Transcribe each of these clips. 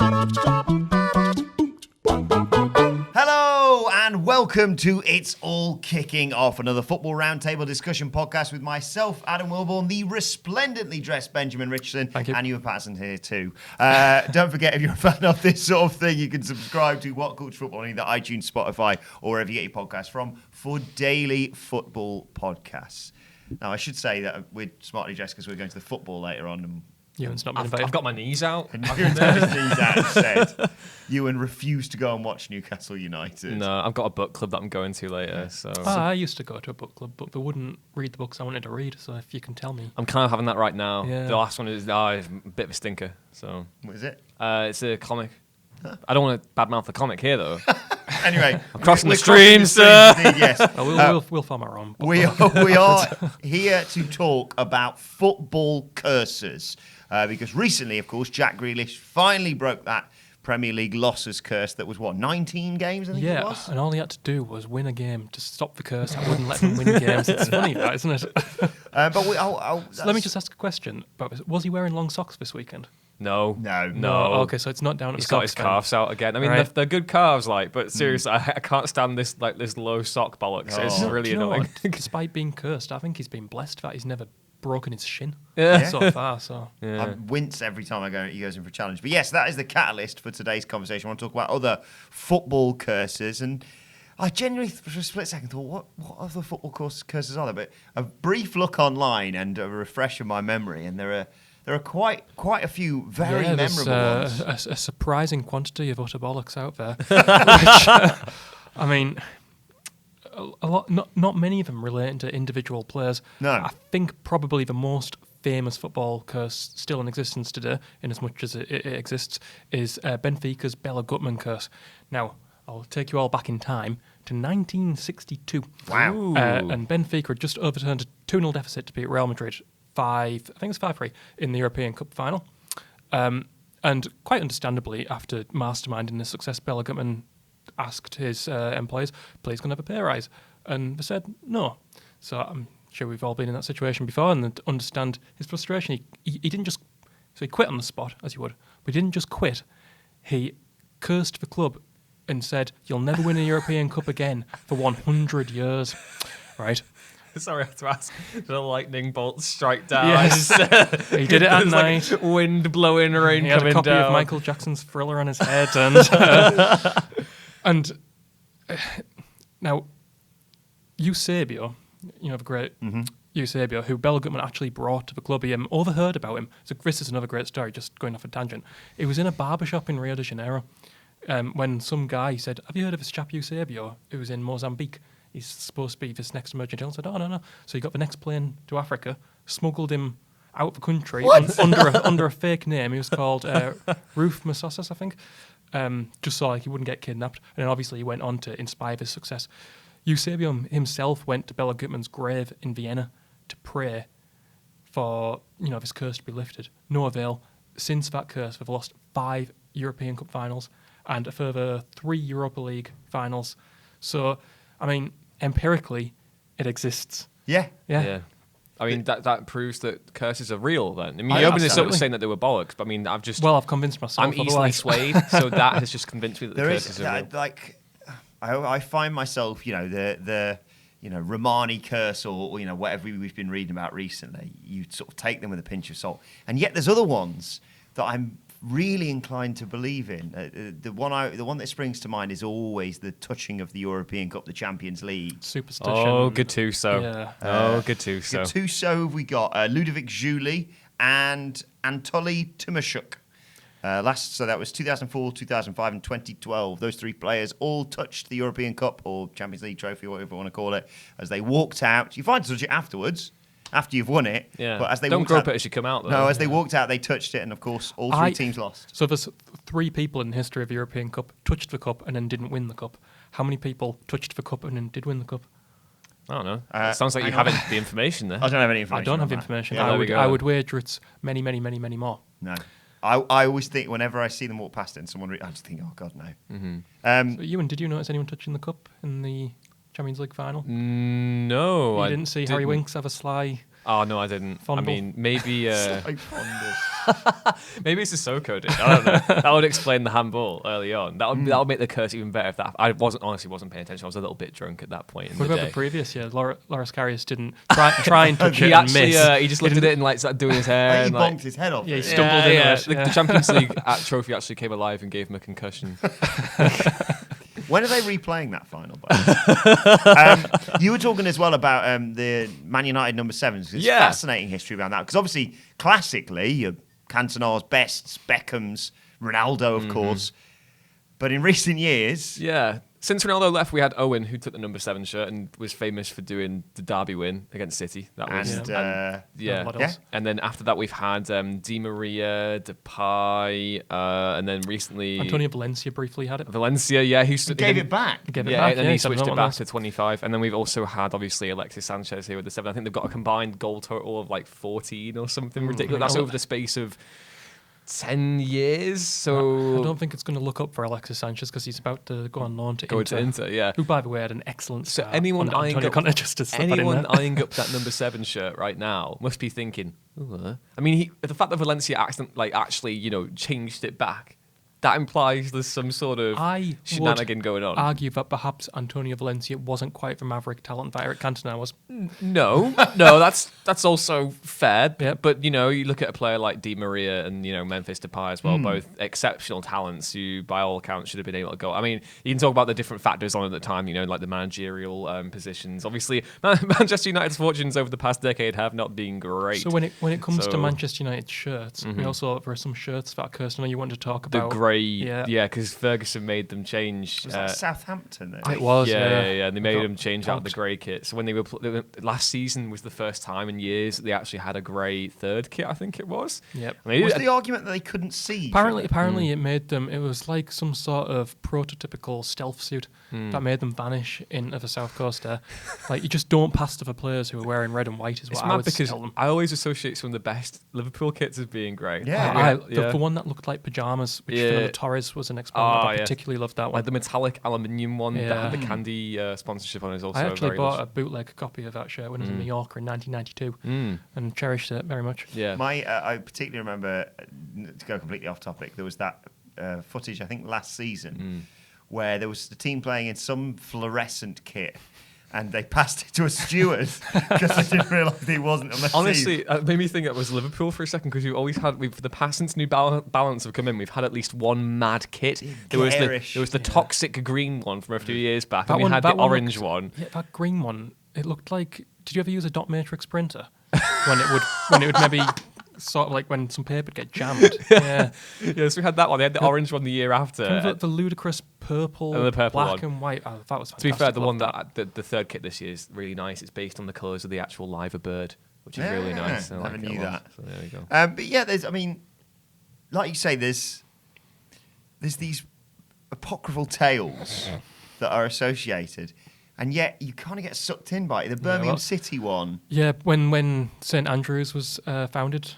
Hello and welcome to It's All Kicking Off, another football roundtable discussion podcast with myself, Adam Wilbourn, the resplendently dressed Benjamin Richardson, and Ewan Patterson here too. Don't forget, if you're a fan of this sort of thing, you can subscribe to What Culture Football on either iTunes, Spotify, or wherever you get your podcasts from for daily football podcasts. Now, I should say that we're smartly dressed because we're going to the football later on. And Ewan's not been invited. I've got my knees out. and Ewan's got his knees out and said, Ewan refused to go and watch Newcastle United. No, I've got a book club that I'm going to later. So I used to go to a book club, but they wouldn't read the books I wanted to read. So if you can tell me. I'm kind of having that right now. Yeah. The last one is a bit of a stinker. So What is it? it's a comic. I don't want to badmouth the comic here, though. Anyway, I'm crossing the we're stream, sir. indeed, yes. We'll form our own. We are here to talk about football curses because recently, of course, Jack Grealish finally broke that Premier League losses curse that was, 19 games, I think it was? And all he had to do was win a game to stop the curse. I wouldn't let him win games. It's funny, that, isn't it? But So let me just ask a question. Was he wearing long socks this weekend? No. Oh, okay, so it's not down at He's the got socks his calves out again. I mean, Right. they're good calves, but seriously, I can't stand this low sock bollocks. It's Oh. really Do you know annoying. what? Despite being cursed, I think he's been blessed that he's never broken his shin Yeah. so far. So Yeah. I wince every time he goes in for a challenge. But yes, that is the catalyst for today's conversation. I want to talk about other football curses. And I genuinely, for a split second, thought, what other football curses are there? But a brief look online and a refresh of my memory, and there are quite a few very there's, memorable ones. a surprising quantity of utter bollocks out there. Which, I mean, a lot. Not many of them relating to individual players. No. I think probably the most famous football curse still in existence today, in as much as it exists, is Benfica's Bela Gutmann curse. Now, I'll take you all back in time to 1962. Wow. Ooh. And Benfica had just overturned a 2-0 deficit to beat Real Madrid 5-3 in the European Cup final. And quite understandably, after masterminding this success, Bela Gutmann asked his employees, please can I have a pay rise? And they said no. So I'm sure we've all been in that situation before, and to understand his frustration, he didn't just... So he quit on the spot, as you would, but he didn't just quit. He cursed the club and said, you'll never win a European Cup again for 100 years. Right? Sorry, I have to ask. Did a lightning bolt strike down? Yes. He did it at night. Like wind blowing, rain He had coming a copy down. of Michael Jackson's Thriller on his head, and now Eusebio, the great Eusebio, who Bela Gutmann actually brought to the club. He overheard about him. So this is another great story. Just going off a tangent. It was in a barbershop in Rio de Janeiro when some guy said, "Have you heard of this chap Eusebio who was in Mozambique? He's supposed to be this next emerging general." I said, "Oh, no. So he got the next plane to Africa, smuggled him out of the country under a fake name. He was called Ruf Masosas, I think, just so he wouldn't get kidnapped. And then obviously he went on to inspire his success. Eusebio himself went to Bela Gutmann's grave in Vienna to pray for this curse to be lifted. No avail. Since that curse, they've lost 5 European Cup finals and a further 3 Europa League finals. So, I mean, empirically, it exists. Yeah. Yeah. I mean, that proves that curses are real then. I mean, you Yeah, opened this up absolutely. saying that they were bollocks, but I mean, I've convinced myself. I'm easily otherwise. swayed, so that has just convinced me that the curses are real. I find myself, the Romani curse or whatever we've been reading about recently. You sort of take them with a pinch of salt, and yet there's other ones that I'm really inclined to believe in. The one that springs to mind is always the touching of the European Cup, the Champions League. Superstition. Oh, Gattuso. Yeah. Gattuso. Gattuso, have we got Ludovic Jouli and Anatoly Timoshuk. So that was 2004, 2005, and 2012. Those 3 players all touched the European Cup or Champions League trophy, whatever you want to call it, as they walked out. You find to touch it afterwards, after you've won it. Yeah. But as they Don't walked grope out, it as you come out, though. No, as they walked out, they touched it, and of course, all 3 teams lost. So there's 3 people in the history of the European Cup touched the cup and then didn't win the cup. How many people touched the cup and then did win the cup? I don't know. It sounds like you haven't the information there. I don't have any information. I don't have on that. information. Yeah, I would wager it's many, many, many, many more. No. I always think whenever I see them walk past it and someone, I just think, oh God, no. Mm-hmm. So Ewan, did you notice anyone touching the cup in the Champions League final? No, You didn't see Harry Winks have a sly... Oh no, I didn't. Fondle. I mean, maybe. Sly fondle. Maybe it's Sissoko did. I don't know. That would explain the handball early on. That would make the curse even better. If that I honestly wasn't paying attention. I was a little bit drunk at that point. What about the previous year? Loris Karius didn't try and touch it and miss. He just looked at it and like started doing his hair. He bonked his head off. Yeah, he stumbled into it. The Champions League trophy actually came alive and gave him a concussion. When are they replaying that final? By the way? You were talking as well about the Man United number 7s. There's fascinating history around that because obviously, classically, Cantona's, Best's, Beckham's, Ronaldo, of course. But in recent years, since Ronaldo left, we had Owen, who took the number 7 shirt and was famous for doing the derby win against City. That was and then after that, we've had Di Maria, Depay, and then recently Antonio Valencia briefly had it. He gave it back. And then he switched it back to 25. And then we've also had obviously Alexis Sanchez here with the 7. I think they've got a combined goal total of like 14 or something ridiculous. That's over the space of 10 years, so I don't think it's going to look up for Alexis Sanchez because he's about to go on loan to Inter. Who, by the way, had an excellent start. So anyone eyeing up that number 7 shirt right now must be thinking, I mean, the fact that Valencia actually changed it back, that implies there's some sort of shenanigan going on. Argue that perhaps Antonio Valencia wasn't quite the maverick talent that Eric Cantona was. No, that's also fair. Yeah. But you look at a player like Di Maria and Memphis Depay as well, both exceptional talents who, by all accounts, should have been able to go. I mean, you can talk about the different factors on at the time, like the managerial positions. Obviously, Manchester United's fortunes over the past decade have not been great. So when it comes to Manchester United shirts, we also there are some shirts that Kirsten, you wanted to talk about. The grey. Because Ferguson made them change. Was that Southampton? It was, and they made them change out the grey kit. So when they were last season was the first time in years that they actually had a grey third kit. I think it was. Yep. Was the argument that they couldn't see? Apparently, it made them. It was like some sort of prototypical stealth suit that made them vanish into the South Coast. There, like you just don't pass to the players who are wearing red and white. Is what I would tell them. I always associate some of the best Liverpool kits as being grey. The one that looked like pajamas, which Fernando Torres was an exponent. I particularly loved that one. Like the metallic aluminium one that had the candy sponsorship on it is also. I actually bought a bootleg copy of that shirt when I was in New York in 1992 and cherished it very much. Yeah, I particularly remember, to go completely off topic, there was that footage I think last season where there was the team playing in some fluorescent kit. And they passed it to a steward because they didn't realise he wasn't on the team. Honestly, it made me think it was Liverpool for a second because we've always had, for the past since New Balance have come in, we've had at least one mad kit. There was the toxic green one from a few years back, and we had the orange one. Yeah, that green one, it looked like. Did you ever use a dot matrix printer when it would maybe sort of like when some paper would get jammed? Yes, we had that one. They had the orange one the year after. The ludicrous purple, and the purple black one. and white. Oh, that was fantastic. To be fair, the one the third kit this year is really nice. It's based on the colours of the actual liver bird, which is really nice. I never knew that. So there we go. But yeah, like you say, there's these apocryphal tales that are associated. And yet you kind of get sucked in by it. The Birmingham City one. Yeah, when St Andrews was founded,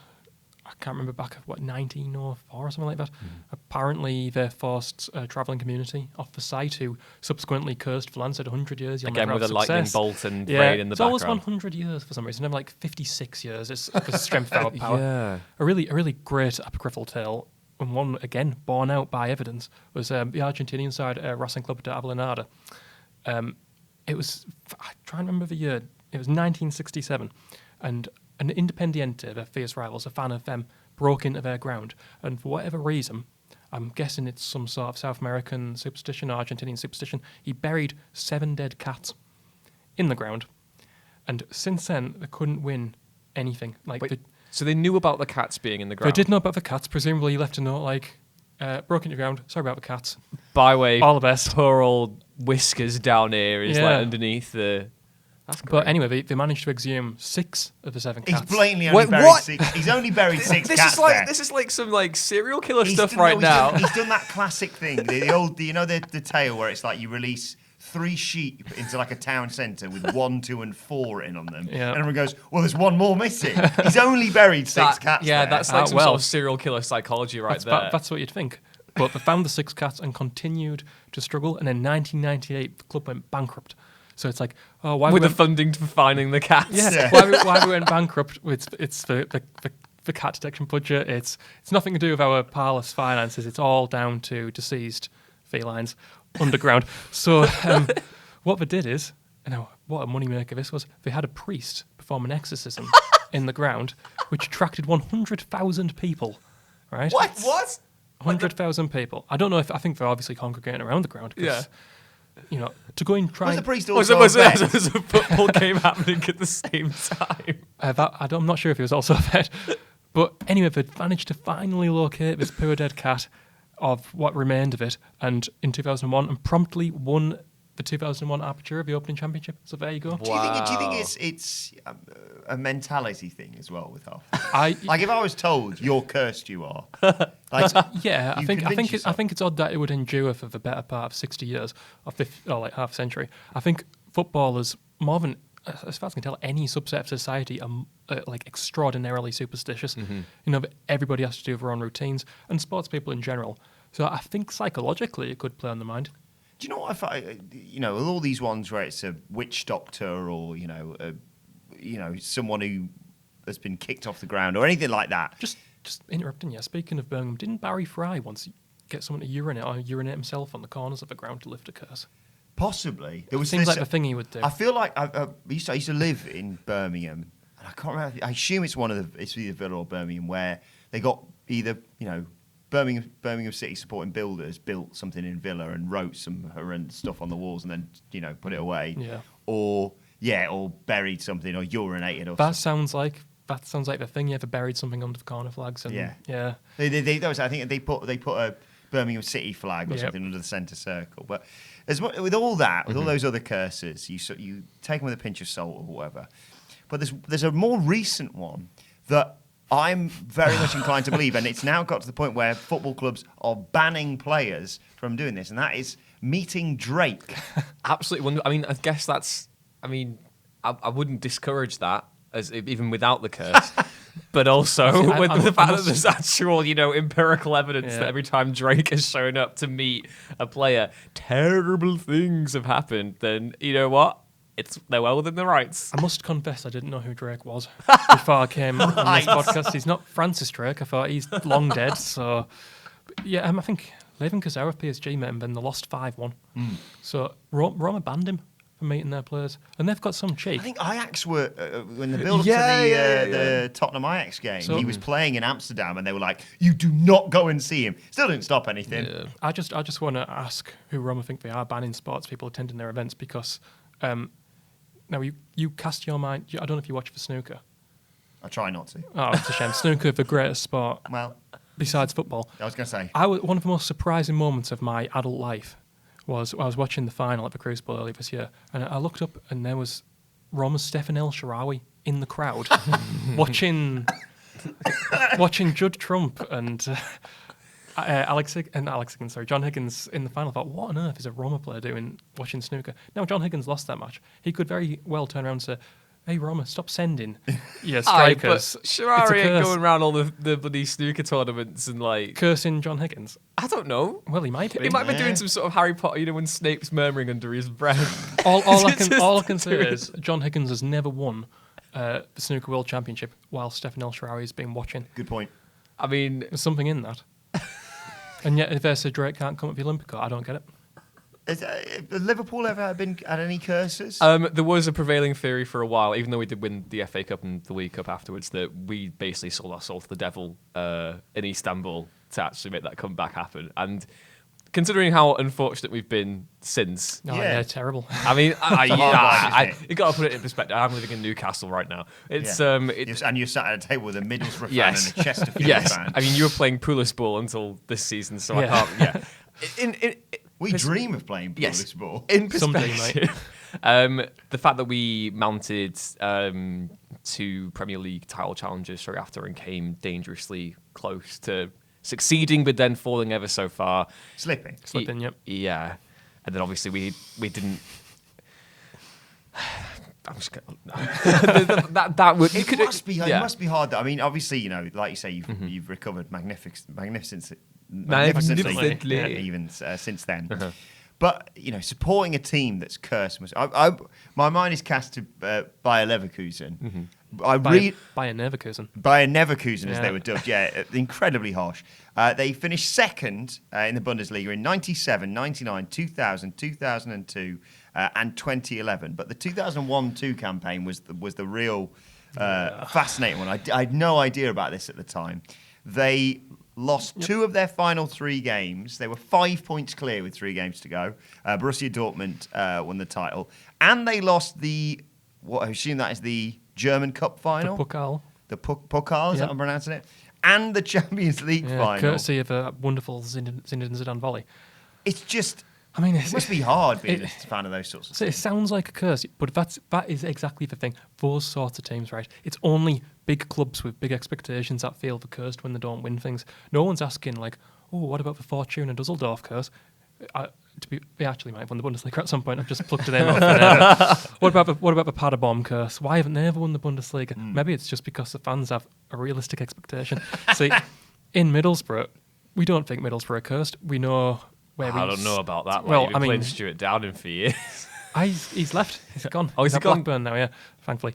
I can't remember back at 1904 or something like that. Apparently, they forced a travelling community off the site who subsequently cursed for land, said 100 years. Again with a lightning bolt and rain in the background. It's always 100 years for some reason. Never like 56 years. It's the strength of our power. Yeah. A really great apocryphal tale. And one again borne out by evidence was the Argentinian side Racing Club de Avellaneda. It was, I try and remember the year, it was 1967, and an Independiente, their fierce rivals, a fan of them, broke into their ground, and for whatever reason, I'm guessing it's some sort of South American superstition or Argentinian superstition, he buried 7 dead cats in the ground, and since then, they couldn't win anything. So they knew about the cats being in the ground? They did know about the cats, presumably he left a note like, broke into the ground, sorry about the cats. By the way, all the best. Poor old Whiskers down here is like underneath the... That's great. But anyway, they managed to exhume 6 of the 7 cats. He's blatantly only buried 6. He's only buried 6 cats there. This is like some serial killer stuff now. He's done that classic thing, the old, the tale where it's like you release 3 sheep into like a town centre with 1, 2, and 4 in on them, and everyone goes, "Well, there's 1 more missing." He's only buried 6 cats. Yeah, there. that's like some sort of serial killer psychology there. That's what you'd think. But they found the 6 cats and continued to struggle. And in 1998, the club went bankrupt. So it's like, oh, why with the funding for finding the cats? Yeah. Why we went bankrupt? It's the the cat detection budget. It's nothing to do with our palace finances. It's all down to deceased felines underground. So what they did is, what a moneymaker this was. They had a priest perform an exorcism in the ground, which attracted 100,000 people. Right? What? 100,000 people. I don't know I think they're obviously congregating around the ground. Yeah. To go and try. Was the and- priest Was also it a vet? a football game happening at the same time? I'm not sure if he was also a vet. But anyway, they'd managed to finally locate this poor dead cat of what remained of it, and in 2001, and promptly won the 2001 Aperture of the Opening Championship. So there you go. Do you think it's a mentality thing as well with half? I Like if I was told you're cursed, you are. yeah, I you think convince it's yourself. odd that it would endure for the better part of 60 years or like half a century. I think footballers more than, as far as I can tell, any subset of society are like extraordinarily superstitious. Everybody has to do their own routines, and sports people in general. So I think psychologically it could play on the mind. Do you know what I find? With all these ones where it's a witch doctor or someone who has been kicked off the ground or anything like that. Just interrupting you. Speaking of Birmingham, didn't Barry Fry once get someone to urinate himself on the corners of the ground to lift a curse? Possibly. There was Seems this, like the thing he would do. I feel like I used to live in Birmingham, and I can't remember. I assume it's it's either Villa or Birmingham where they got either Birmingham City supporting builders built something in Villa and wrote some horrendous stuff on the walls and then put it away. Yeah. Or buried something or urinated or That sounds like the thing. You ever buried something under the corner flags? And Yeah. I think they put a Birmingham City flag or something under the centre circle. But with all that, with all those other curses, you take them with a pinch of salt or whatever. But there's a more recent one that I'm very much inclined to believe, and it's now got to the point where football clubs are banning players from doing this, and that is meeting Drake. Absolutely. I mean, I guess that's. I mean, I wouldn't discourage that even without the curse. But also See, with the fact that there's actual, empirical evidence Yeah. that every time Drake has shown up to meet a player, terrible things have happened, then you know what? They're well within their rights. I must confess, I didn't know who Drake was before I came on this podcast. He's not Francis Drake. I thought he's long dead. So, yeah, I think Levin Kazar of PSG met him, then they lost 5-1. So Roma banned him from meeting their players, and they've got some cheek. I think Ajax were when the build up Yeah, to the Tottenham Ajax game. So- He was playing in Amsterdam, and they were like, "You do not go and see him." Still didn't stop anything. Yeah. I just want to ask who Roma think they are banning sports people attending their events because. Now, you cast your mind. I don't know if you watch for snooker. I try not to. Oh, it's a shame. Snooker, the greatest sport Well, besides football. I was going to say. One of the most surprising moments of my adult life was I was watching the final at the Crucible earlier this year, and I looked up and there was Roma's Stefan El Shaarawy in the crowd watching Judd Trump and John Higgins in the final. I thought, what on earth is a Roma player doing watching snooker? Now, John Higgins lost that match. He could very well turn around and say, hey, Roma, stop sending your strikers. But It's a Shaarawy ain't curse. going around all the bloody snooker tournaments and Cursing John Higgins. I don't know. Well, he might be. He might be Yeah. doing some sort of Harry Potter, when Snape's murmuring under his breath. all I Just can say doing- is John Higgins has never won the Snooker World Championship while Stefan El Shaarawy has been watching. Good point. I mean, There's something in that. And yet, if they say Drake can't come at the Olympico, I don't get it. Has Liverpool ever had any curses? there was a prevailing theory for a while, even though we did win the FA Cup and the League Cup afterwards, that we basically sold our soul to the devil in Istanbul to actually make that comeback happen. And considering how unfortunate we've been since, No, Yeah. they're terrible. I mean, a hard line, isn't it? you got to put it in perspective. I'm living in Newcastle right now. It's Yeah. it's And you're sat at a table with a Middlesbrough Yes. fan and a Chesterfield yes. fan. I mean, you were playing Poulis ball until this season, so Yeah. I can't. Yeah. We dream of playing Yes. this ball. In Someday, perspective, the fact that we mounted 2 Premier League title challenges straight after and came dangerously close to succeeding, but then falling ever so far. Slipping. Slipping, yep. Yeah, and then obviously we didn't. I'm just gonna, that would It must be. yeah. It must be hard. I mean, obviously, like you say, you've recovered magnificently, Magnificently. even since then. But, supporting a team that's cursed, my mind is cast to Bayer Leverkusen. Mm-hmm. Bayern Neverkusen, as they were dubbed, incredibly harsh. They finished second in the Bundesliga in 97, 99, 2000, 2002, and 2011. But the 2001-2 campaign was the real fascinating one. I had no idea about this at the time. They lost 2 of their final 3 games. They were 5 points clear with 3 games to go. Borussia Dortmund won the title. And they lost I assume that is the German Cup final? The Pokal. The Pokal, is that how I'm pronouncing it? And the Champions League final. Courtesy of a wonderful Zinedine Zidane volley. It's just... it must be hard being a fan of those sorts of things. It sounds like a curse, but that is exactly the thing. Those sorts of teams, right? It's only big clubs with big expectations that feel the cursed when they don't win things. No one's asking, what about the Fortuna Dusseldorf curse? They actually might have won the Bundesliga at some point. I've just plucked it in. What about the Paderborn curse? Why haven't they ever won the Bundesliga? Maybe it's just because the fans have a realistic expectation. See, in Middlesbrough, we don't think Middlesbrough are cursed. We know where I don't know about that. Well, You've been playing Stuart Downing for years. He's left. He's gone. Oh, he's at gone? Blackburn now, yeah, thankfully.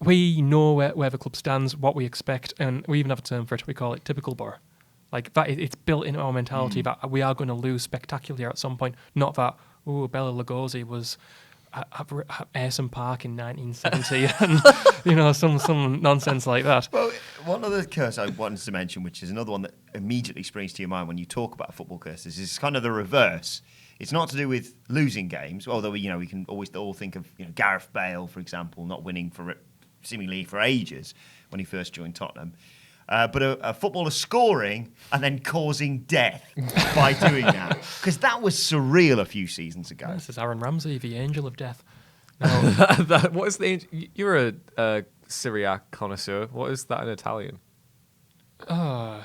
We know where the club stands, what we expect, and we even have a term for it. We call it typical Borough. It's built into our mentality that we are going to lose spectacularly at some point. Not that, Bela Lugosi was at Ayresome Park in 1970 and, some nonsense like that. Well, one other curse I wanted to mention, which is another one that immediately springs to your mind when you talk about football curses, is kind of the reverse. It's not to do with losing games, although we can always all think of Gareth Bale, for example, not winning seemingly for ages when he first joined Tottenham. But a footballer scoring and then causing death by doing that. Because that was surreal a few seasons ago. This is Aaron Ramsey, the angel of death. What is the angel? You're a Syriac connoisseur. What is that in Italian? I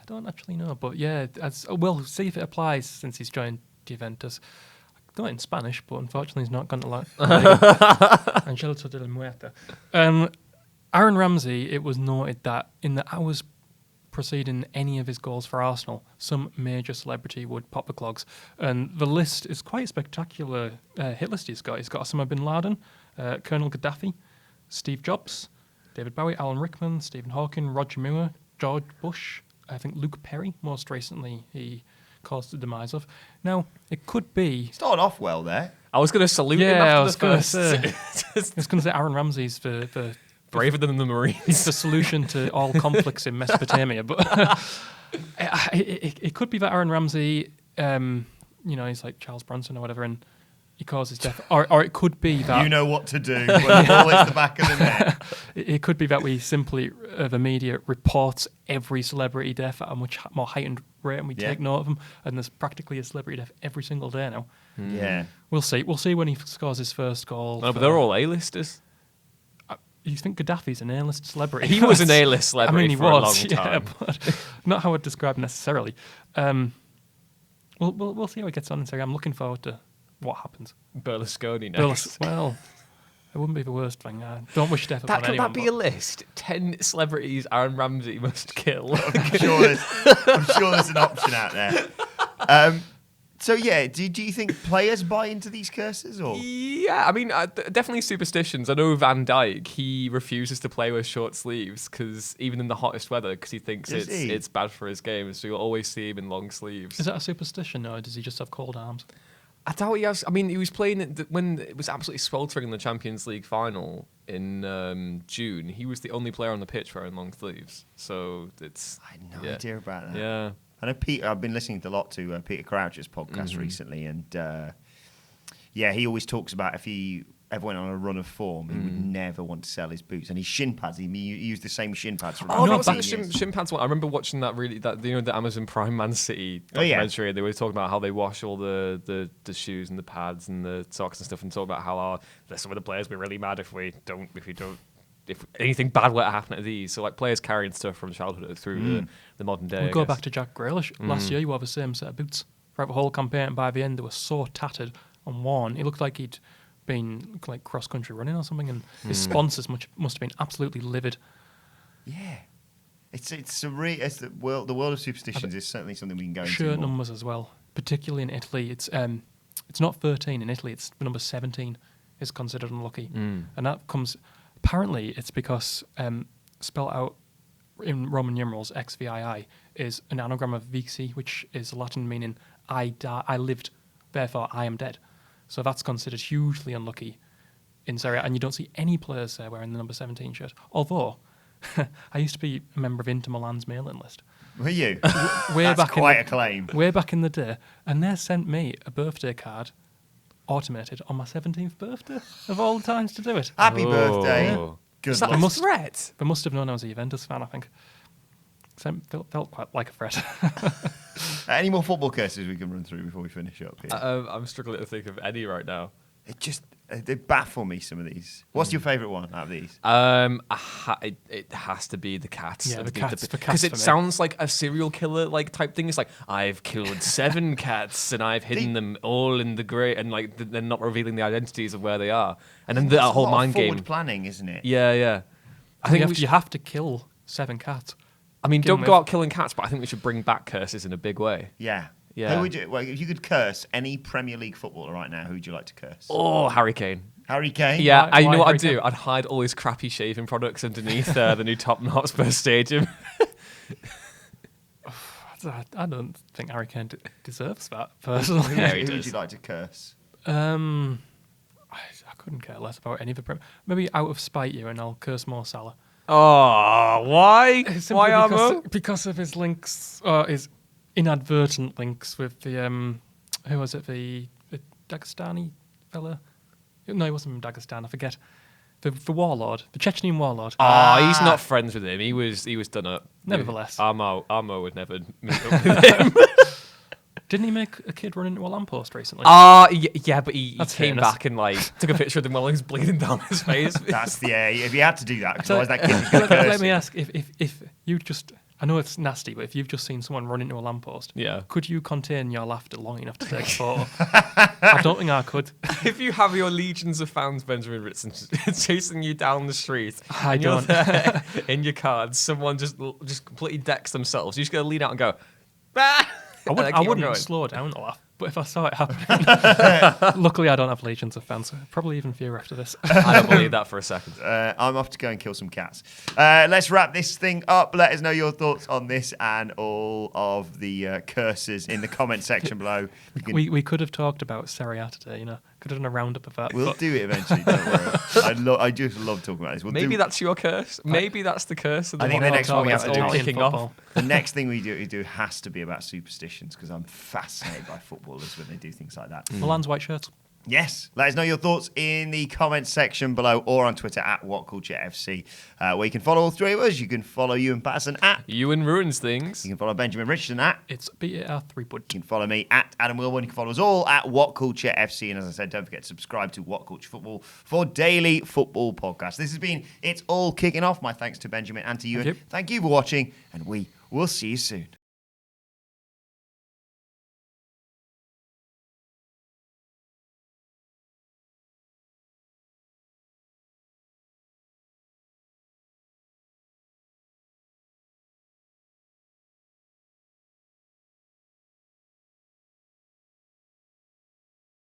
don't actually know. But yeah, we'll see if it applies since he's joined Juventus. Not in Spanish, but unfortunately he's not gone to Angelito de la Muerte. Aaron Ramsey, it was noted that in the hours preceding any of his goals for Arsenal, some major celebrity would pop the clogs. And the list is quite a spectacular hit list he's got. He's got Osama bin Laden, Colonel Gaddafi, Steve Jobs, David Bowie, Alan Rickman, Stephen Hawking, Roger Moore, George Bush, I think Luke Perry, most recently he caused the demise of. Now, it could be... Started off well there. I was going to salute him after the first. I was going to say Aaron Ramsey's the braver than the Marines. It's the solution to all conflicts in Mesopotamia. But it could be that Aaron Ramsey, he's like Charles Bronson or whatever, and he causes death. Or it could be that... You know what to do when the ball hits the back of the net. It could be that we simply, the media reports every celebrity death at a much more heightened rate, and we take note of them, and there's practically a celebrity death every single day now. Yeah. We'll see. We'll see when he scores his first goal. No, but they're all A-listers. You think Gaddafi's an A-list celebrity? He was an A-list celebrity for a long time. But not how I'd describe necessarily. We'll see how he gets on Instagram. I'm looking forward to what happens. Berlusconi next. Well, it wouldn't be the worst thing. I don't wish death upon anyone. Could that be a list? 10 celebrities Aaron Ramsey must kill. I'm sure there's an option out there. So yeah, do you think players buy into these curses? Or yeah, I mean, definitely superstitions. I know Van Dijk, he refuses to play with short sleeves because even in the hottest weather, because he thinks it's bad for his game. So you'll always see him in long sleeves. Is that a superstition, or does he just have cold arms? I doubt he has. I mean, he was playing when it was absolutely sweltering in the Champions League final in June. He was the only player on the pitch wearing long sleeves. So it's I had no idea about that. Yeah. I know I've been listening a lot to Peter Crouch's podcast recently, and he always talks about if he ever went on a run of form, he would never want to sell his boots. And his shin pads, he used the same shin pads for about 15 years. Shin pads one. I remember watching that the Amazon Prime Man City documentary. They were talking about how they wash all the shoes and the pads and the socks and stuff, and talk about how some of the players be really mad if anything bad were to happen to these. So like players carrying stuff from childhood through the modern day. We'll go back to Jack Grealish. Last year, he wore the same set of boots throughout the whole campaign, and by the end, they were so tattered and worn. It looked like he'd been like cross-country running or something, and his sponsors must have been absolutely livid. Yeah. It's the world of superstitions is certainly something we can go into Shirt more. numbers as well. particularly in Italy, it's not 13 in Italy. It's the number 17 is considered unlucky, and that comes. Apparently, it's because spelled out in Roman numerals XVII is an anagram of vixi, which is Latin meaning I lived, therefore I am dead. So that's considered hugely unlucky in Serie A, and you don't see any players there wearing the number 17 shirt. Although I used to be a member of Inter Milan's mailing list. Were you? That's quite a claim. Way back in the day, and they sent me a birthday card automated on my 17th birthday of all the times to do it. Happy birthday. Yeah. Good Is that luck. a threat? They must have known I was a Juventus fan, I think. Felt quite like a threat. Any more football curses we can run through before we finish up here? I'm struggling to think of any right now. They baffle me, some of these. What's your favourite one out of these? It has to be the cats. Yeah, the cats. Because it sounds like a serial killer like type thing. It's like, I've killed 7 cats and I've hidden them all in the grave, and like they're not revealing the identities of where they are. And then that whole mind game. Forward planning, isn't it? Yeah. I think you have to kill 7 cats. I mean, don't go out killing cats, but I think we should bring back curses in a big way. Yeah. Yeah. Who would you? Well, if you could curse any Premier League footballer right now, who would you like to curse? Oh, Harry Kane. Harry Kane. Yeah, Why you know what Harry I'd do? Kane? I'd hide all his crappy shaving products underneath the new Tottenham Hotspur Stadium. I don't think Harry Kane deserves that, personally. Yeah, he Who would does. you like to curse? I couldn't care less about any of the Premier. Maybe out of spite you, and I'll curse Mo Salah. Oh, why? Simply Why, Armo? because of his links, his inadvertent links with the who was it? The Dagestani fella? No, he wasn't from Dagestan. I forget. The warlord, the Chechnyan warlord. Oh, he's not friends with him. He was done up. Nevertheless. Armo would never meet up with him. Didn't he make a kid run into a lamppost recently? Yeah, but he came heinous. back and like took a picture of him while he was bleeding down his face. That's if you had to do that, because So, otherwise that kid was going to curse let me you. ask, if you just, I know it's nasty, but if you've just seen someone run into a lamppost, Yeah. could you contain your laughter long enough to take a photo? I don't think I could. If you have your legions of fans, Benjamin Ritson, chasing you down the street, I and you're don't. there in your cards, someone just completely decks themselves. You're just gonna lean out and go, "Ah!" I wouldn't slow down the laugh, but if I saw it happening, luckily I don't have legions of fans, so probably even fewer after this. I don't believe that for a second. I'm off to go and kill some cats. Let's wrap this thing up. Let us know your thoughts on this and all of the curses in the comment section below. We could have talked about Serie A today, could have done a roundup of that. We'll but do it eventually. Don't worry. I just love talking about this. Maybe that's your curse. Maybe that's the curse. Of the I think one the next one we have to do all is kicking football. off. The next thing we do has to be about superstitions, because I'm fascinated by footballers when they do things like that. Milan's white shirts. Yes, let us know your thoughts in the comments section below or on Twitter at WhatCultureFC, where you can follow all 3 of us. You can follow Ewan Patterson at. Ewan ruins things. You can follow Benjamin Richardson at. It's BAR3 Bud. You can follow me at Adam Wilbourn. You can follow us all at WhatCultureFC. And as I said, don't forget to subscribe to What Culture Football for daily football podcasts. This has been It's All Kicking Off. My thanks to Benjamin and to Ewan. Thank you. Thank you for watching, and we will see you soon.